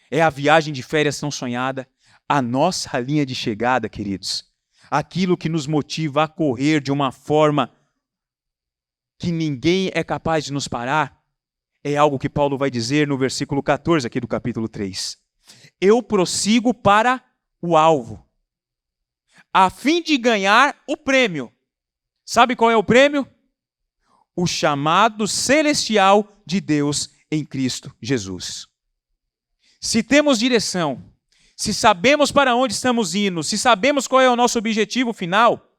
é a viagem de férias tão sonhada. A nossa linha de chegada, queridos, aquilo que nos motiva a correr de uma forma que ninguém é capaz de nos parar, é algo que Paulo vai dizer no versículo 14 aqui do capítulo 3. Eu prossigo para o alvo, a fim de ganhar o prêmio. Sabe qual é o prêmio? O chamado celestial de Deus em Cristo Jesus. Se temos direção, se sabemos para onde estamos indo, se sabemos qual é o nosso objetivo final,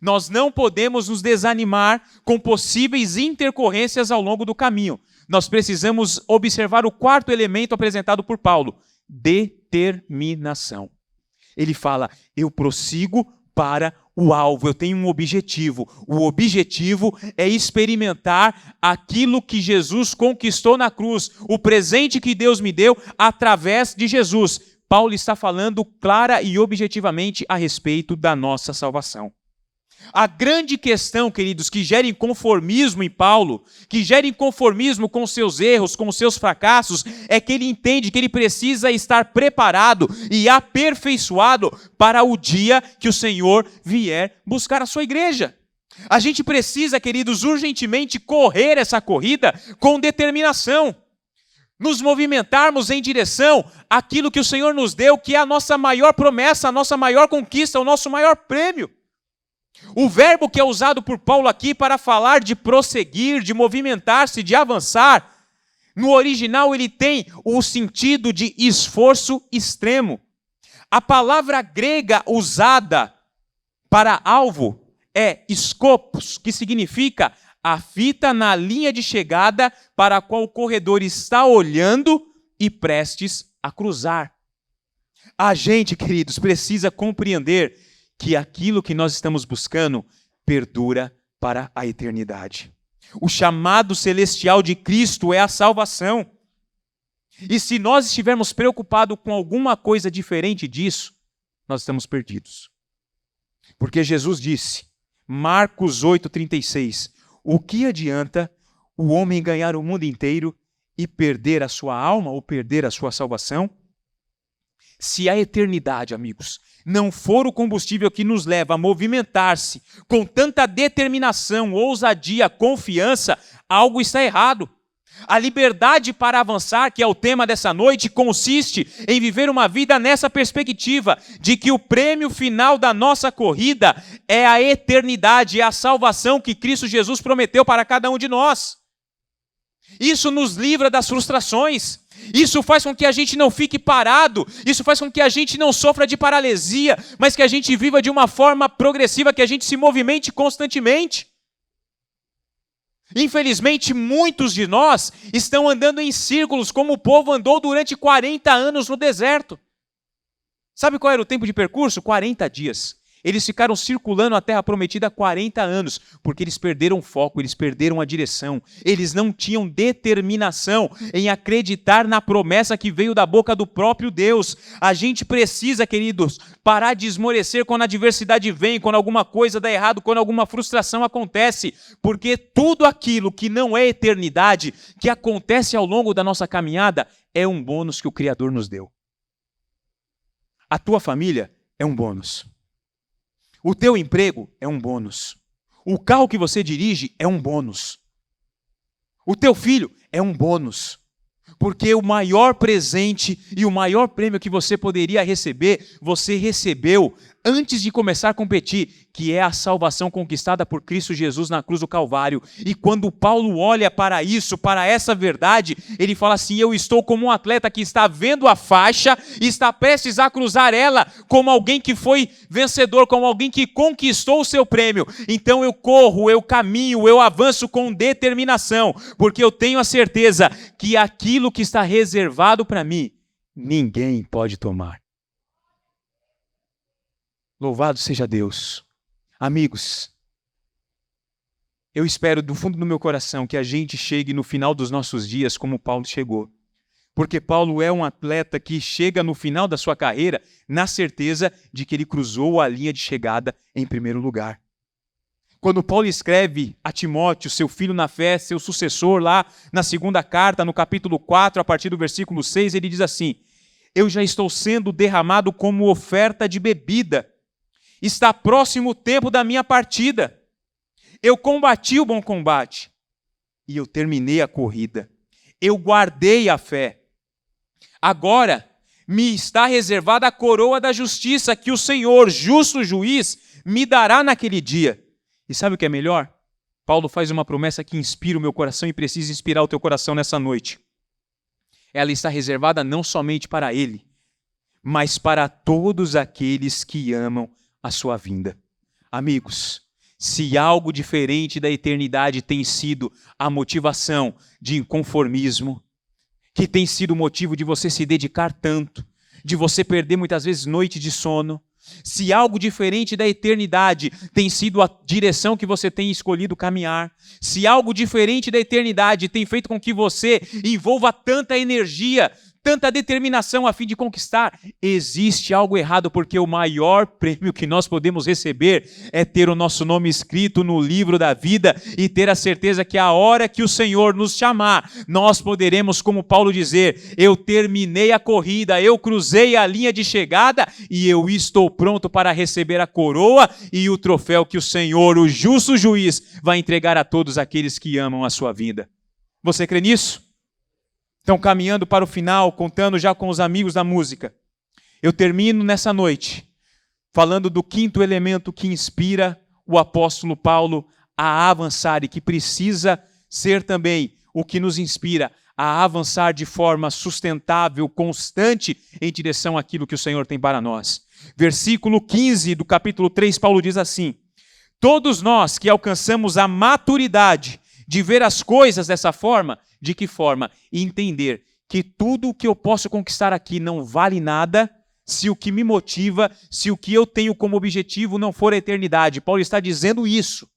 nós não podemos nos desanimar com possíveis intercorrências ao longo do caminho. Nós precisamos observar o quarto elemento apresentado por Paulo: determinação. Ele fala, eu prossigo para o alvo, eu tenho um objetivo. O objetivo é experimentar aquilo que Jesus conquistou na cruz, o presente que Deus me deu através de Jesus. Paulo está falando clara e objetivamente a respeito da nossa salvação. A grande questão, queridos, que gera inconformismo em Paulo, que gera inconformismo com seus erros, com seus fracassos, é que ele entende que ele precisa estar preparado e aperfeiçoado para o dia que o Senhor vier buscar a sua igreja. A gente precisa, queridos, urgentemente correr essa corrida com determinação. Nos movimentarmos em direção àquilo que o Senhor nos deu, que é a nossa maior promessa, a nossa maior conquista, o nosso maior prêmio. O verbo que é usado por Paulo aqui para falar de prosseguir, de movimentar-se, de avançar, no original ele tem o sentido de esforço extremo. A palavra grega usada para alvo é skopos, que significa a fita na linha de chegada para a qual o corredor está olhando e prestes a cruzar. A gente, queridos, precisa compreender que aquilo que nós estamos buscando perdura para a eternidade. O chamado celestial de Cristo é a salvação. E se nós estivermos preocupados com alguma coisa diferente disso, nós estamos perdidos. Porque Jesus disse, Marcos 8,36, o que adianta o homem ganhar o mundo inteiro e perder a sua alma ou perder a sua salvação? Se a eternidade, amigos, não for o combustível que nos leva a movimentar-se com tanta determinação, ousadia, confiança, algo está errado. A liberdade para avançar, que é o tema dessa noite, consiste em viver uma vida nessa perspectiva de que o prêmio final da nossa corrida é a eternidade, é a salvação que Cristo Jesus prometeu para cada um de nós. Isso nos livra das frustrações. Isso faz com que a gente não fique parado, isso faz com que a gente não sofra de paralisia, mas que a gente viva de uma forma progressiva, que a gente se movimente constantemente. Infelizmente, muitos de nós estão andando em círculos, como o povo andou durante 40 anos no deserto. Sabe qual era o tempo de percurso? 40 dias. Eles ficaram circulando a terra prometida há 40 anos, porque eles perderam o foco, eles perderam a direção. Eles não tinham determinação em acreditar na promessa que veio da boca do próprio Deus. A gente precisa, queridos, parar de esmorecer quando a adversidade vem, quando alguma coisa dá errado, quando alguma frustração acontece, porque tudo aquilo que não é eternidade, que acontece ao longo da nossa caminhada, é um bônus que o Criador nos deu. A tua família é um bônus. O teu emprego é um bônus. O carro que você dirige é um bônus. O teu filho é um bônus. Porque o maior presente e o maior prêmio que você poderia receber, você recebeu antes de começar a competir, que é a salvação conquistada por Cristo Jesus na cruz do Calvário. E quando Paulo olha para isso, para essa verdade, ele fala assim, eu estou como um atleta que está vendo a faixa e está prestes a cruzar ela como alguém que foi vencedor, como alguém que conquistou o seu prêmio. Então eu corro, eu caminho, eu avanço com determinação, porque eu tenho a certeza que aquilo que está reservado para mim, ninguém pode tomar. Louvado seja Deus. Amigos, eu espero do fundo do meu coração que a gente chegue no final dos nossos dias como Paulo chegou. Porque Paulo é um atleta que chega no final da sua carreira na certeza de que ele cruzou a linha de chegada em primeiro lugar. Quando Paulo escreve a Timóteo, seu filho na fé, seu sucessor, lá na segunda carta, no capítulo 4, a partir do versículo 6, ele diz assim, eu já estou sendo derramado como oferta de bebida. Está próximo o tempo da minha partida. Eu combati o bom combate e eu terminei a corrida. Eu guardei a fé. Agora me está reservada a coroa da justiça que o Senhor, justo juiz, me dará naquele dia. E sabe o que é melhor? Paulo faz uma promessa que inspira o meu coração e precisa inspirar o teu coração nessa noite. Ela está reservada não somente para ele, mas para todos aqueles que amam a sua vinda. Amigos, se algo diferente da eternidade tem sido a motivação de inconformismo, que tem sido o motivo de você se dedicar tanto, de você perder muitas vezes noite de sono, se algo diferente da eternidade tem sido a direção que você tem escolhido caminhar, se algo diferente da eternidade tem feito com que você envolva tanta energia, tanta determinação a fim de conquistar. Existe algo errado, porque o maior prêmio que nós podemos receber é ter o nosso nome escrito no livro da vida e ter a certeza que a hora que o Senhor nos chamar, nós poderemos, como Paulo dizer, eu terminei a corrida, eu cruzei a linha de chegada e eu estou pronto para receber a coroa e o troféu que o Senhor, o justo juiz, vai entregar a todos aqueles que amam a sua vida. Você crê nisso? Então, caminhando para o final, contando já com os amigos da música, eu termino nessa noite falando do quinto elemento que inspira o apóstolo Paulo a avançar e que precisa ser também o que nos inspira a avançar de forma sustentável, constante, em direção àquilo que o Senhor tem para nós. Versículo 15 do capítulo 3, Paulo diz assim: todos nós que alcançamos a maturidade de ver as coisas dessa forma, de que forma? Entender que tudo o que eu posso conquistar aqui não vale nada se o que me motiva, se o que eu tenho como objetivo não for a eternidade. Paulo está dizendo isso.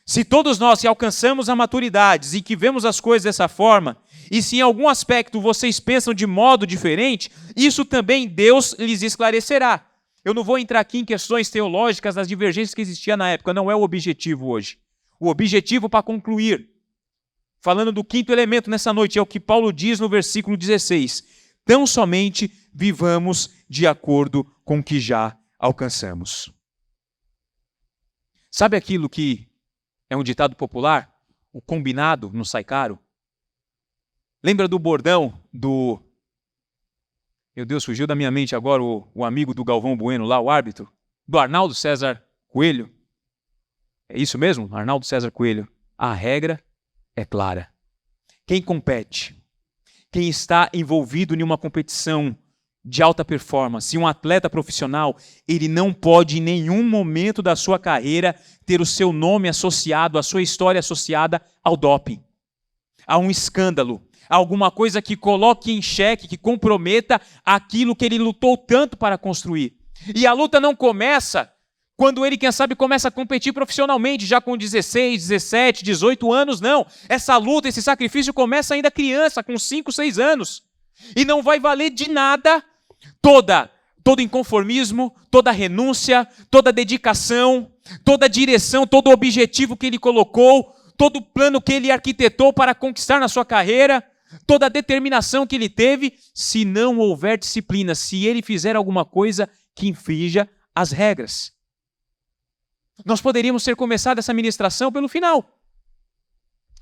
Se todos nós que alcançamos a maturidade e que vemos as coisas dessa forma, e se em algum aspecto vocês pensam de modo diferente, isso também Deus lhes esclarecerá. Eu não vou entrar aqui em questões teológicas das divergências que existiam na época, não é o objetivo hoje. O objetivo para concluir, falando do quinto elemento nessa noite, é o que Paulo diz no versículo 16. Tão somente vivamos de acordo com o que já alcançamos. Sabe aquilo que é um ditado popular? O combinado não sai caro. Lembra do bordão do... Meu Deus, fugiu da minha mente agora o amigo do Galvão Bueno lá, o árbitro, do Arnaldo César Coelho. É isso mesmo? Arnaldo César Coelho. A regra é clara. Quem compete, quem está envolvido em uma competição de alta performance, um atleta profissional, ele não pode em nenhum momento da sua carreira ter o seu nome associado, a sua história associada ao doping, a um escândalo, a alguma coisa que coloque em xeque, que comprometa aquilo que ele lutou tanto para construir. E a luta não começa quando ele, quem sabe, começa a competir profissionalmente, já com 16, 17, 18 anos, não. Essa luta, esse sacrifício começa ainda criança, com 5, 6 anos. E não vai valer de nada todo inconformismo, toda renúncia, toda dedicação, toda direção, todo objetivo que ele colocou, todo plano que ele arquitetou para conquistar na sua carreira, toda a determinação que ele teve, se não houver disciplina, se ele fizer alguma coisa que infrinja as regras. Nós poderíamos ter começado essa ministração pelo final.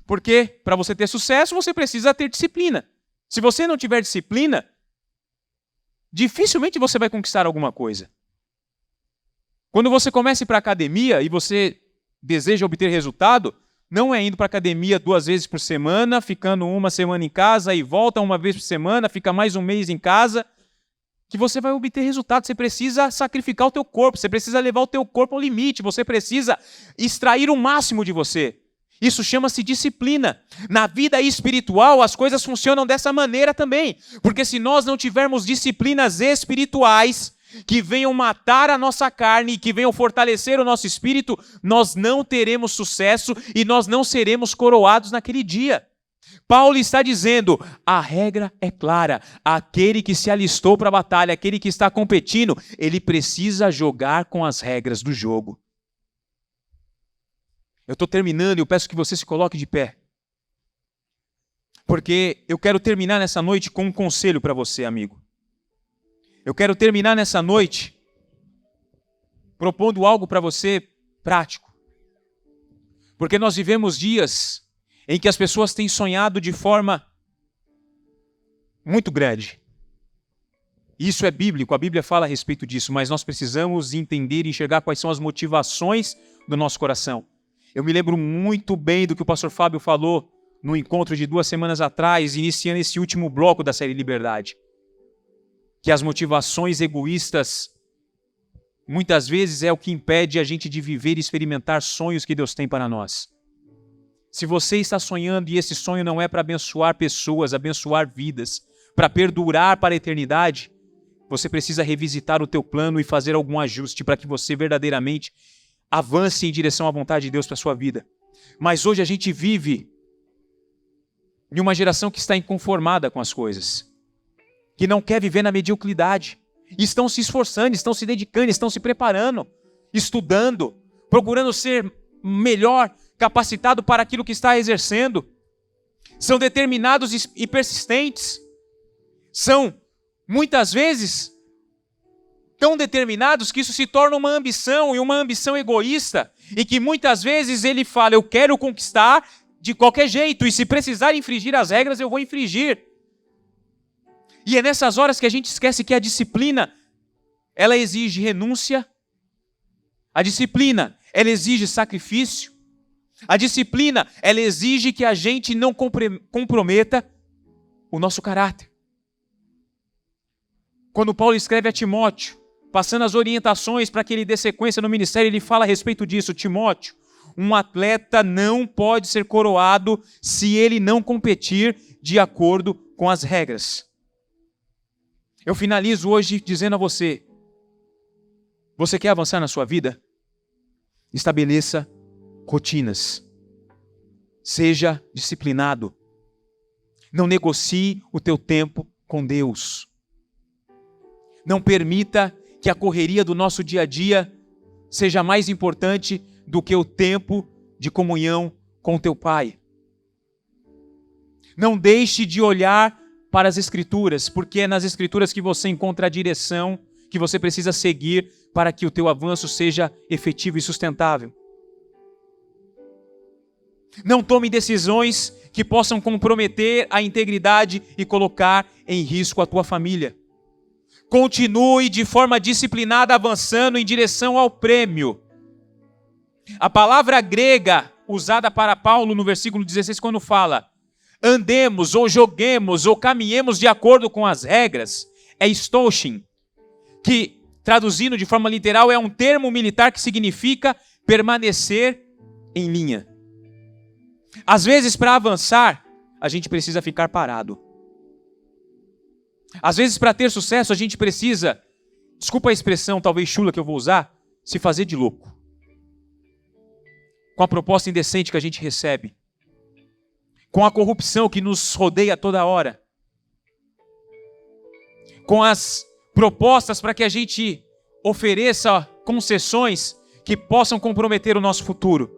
Porque para você ter sucesso, você precisa ter disciplina. Se você não tiver disciplina, dificilmente você vai conquistar alguma coisa. Quando você começa a ir para a academia e você deseja obter resultado, não é indo para a academia 2 vezes por semana, ficando 1 semana em casa e volta 1 vez por semana, fica mais 1 mês em casa, que você vai obter resultado. Você precisa sacrificar o teu corpo, você precisa levar o teu corpo ao limite, você precisa extrair o máximo de você. Isso chama-se disciplina. Na vida espiritual, as coisas funcionam dessa maneira também. Porque se nós não tivermos disciplinas espirituais que venham matar a nossa carne e que venham fortalecer o nosso espírito, nós não teremos sucesso e nós não seremos coroados naquele dia. Paulo está dizendo, a regra é clara, aquele que se alistou para a batalha, aquele que está competindo, ele precisa jogar com as regras do jogo. Eu estou terminando e eu peço que você se coloque de pé. Porque eu quero terminar nessa noite com um conselho para você, amigo. Eu quero terminar nessa noite propondo algo para você prático. Porque nós vivemos dias em que as pessoas têm sonhado de forma muito grande. Isso é bíblico, a Bíblia fala a respeito disso, mas nós precisamos entender e enxergar quais são as motivações do nosso coração. Eu me lembro muito bem do que o pastor Fábio falou no encontro de 2 semanas atrás, iniciando esse último bloco da série Liberdade. Que as motivações egoístas, muitas vezes, é o que impede a gente de viver e experimentar sonhos que Deus tem para nós. Se você está sonhando e esse sonho não é para abençoar pessoas, abençoar vidas, para perdurar para a eternidade, você precisa revisitar o teu plano e fazer algum ajuste para que você verdadeiramente avance em direção à vontade de Deus para a sua vida. Mas hoje a gente vive em uma geração que está inconformada com as coisas. que não quer viver na mediocridade. Estão se esforçando, estão se dedicando, estão se preparando, estudando, procurando ser melhor capacitado para aquilo que está exercendo. São determinados e persistentes. São, muitas vezes, tão determinados que isso se torna uma ambição, e uma ambição egoísta, e que muitas vezes ele fala, eu quero conquistar de qualquer jeito, e se precisar infringir as regras, eu vou infringir. E é nessas horas que a gente esquece que a disciplina, ela exige renúncia, a disciplina, ela exige sacrifício, a disciplina, ela exige que a gente não comprometa o nosso caráter. Quando Paulo escreve a Timóteo, passando as orientações para que ele dê sequência no ministério, ele fala a respeito disso. Timóteo, um atleta não pode ser coroado se ele não competir de acordo com as regras. Eu finalizo hoje dizendo a você, você quer avançar na sua vida? Estabeleça rotinas. Seja disciplinado. Não negocie o teu tempo com Deus. Não permita que a correria do nosso dia a dia seja mais importante do que o tempo de comunhão com teu Pai. Não deixe de olhar para as Escrituras, porque é nas Escrituras que você encontra a direção que você precisa seguir para que o teu avanço seja efetivo e sustentável. Não tome decisões que possam comprometer a integridade e colocar em risco a tua família. Continue de forma disciplinada avançando em direção ao prêmio. A palavra grega usada para Paulo no versículo 16, quando fala andemos, ou joguemos, ou caminhemos de acordo com as regras, é stoshin, que traduzindo de forma literal é um termo militar que significa permanecer em linha. Às vezes, para avançar, a gente precisa ficar parado. Às vezes, para ter sucesso, a gente precisa, desculpa a expressão talvez chula que eu vou usar, se fazer de louco. Com a proposta indecente que a gente recebe. Com a corrupção que nos rodeia toda hora. Com as propostas para que a gente ofereça concessões que possam comprometer o nosso futuro.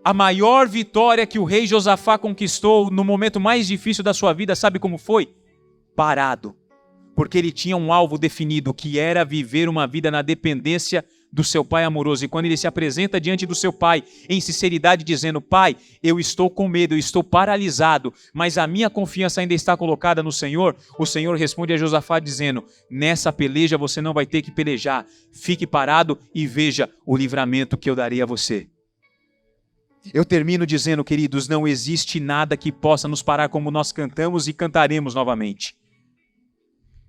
A maior vitória que o rei Josafá conquistou no momento mais difícil da sua vida, sabe como foi? Parado. Porque ele tinha um alvo definido, que era viver uma vida na dependência do seu pai amoroso. E quando ele se apresenta diante do seu pai, em sinceridade, dizendo, pai, eu estou com medo, eu estou paralisado, mas a minha confiança ainda está colocada no Senhor, o Senhor responde a Josafá dizendo, nessa peleja você não vai ter que pelejar, fique parado e veja o livramento que eu darei a você. Eu termino dizendo, queridos, não existe nada que possa nos parar como nós cantamos e cantaremos novamente.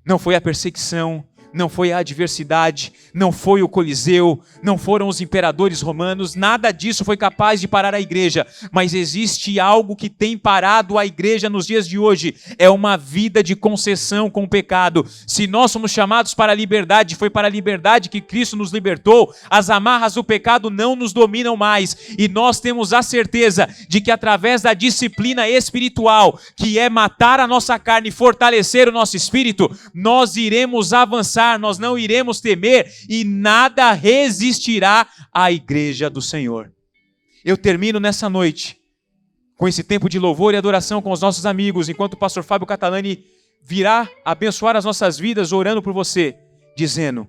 Não foi a perseguição, não foi a adversidade, não foi o Coliseu, não foram os imperadores romanos, nada disso foi capaz de parar a igreja, mas existe algo que tem parado a igreja nos dias de hoje, é uma vida de concessão com o pecado. Se nós somos chamados para a liberdade, foi para a liberdade que Cristo nos libertou, as amarras do pecado não nos dominam mais, e nós temos a certeza de que através da disciplina espiritual, que é matar a nossa carne e fortalecer o nosso espírito, nós iremos avançar, nós não iremos temer e nada resistirá à igreja do Senhor. Eu termino nessa noite com esse tempo de louvor e adoração com os nossos amigos, enquanto o pastor Fábio Catalani virá abençoar as nossas vidas orando por você, dizendo,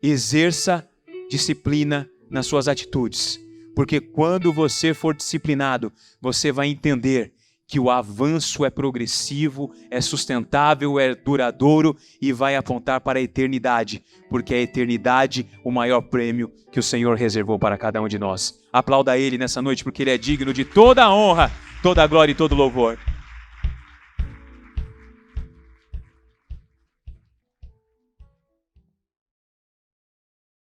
exerça disciplina nas suas atitudes, porque quando você for disciplinado, você vai entender que o avanço é progressivo, é sustentável, é duradouro e vai apontar para a eternidade, porque é a eternidade o maior prêmio que o Senhor reservou para cada um de nós. Aplauda Ele nessa noite, porque Ele é digno de toda a honra, toda a glória e todo o louvor.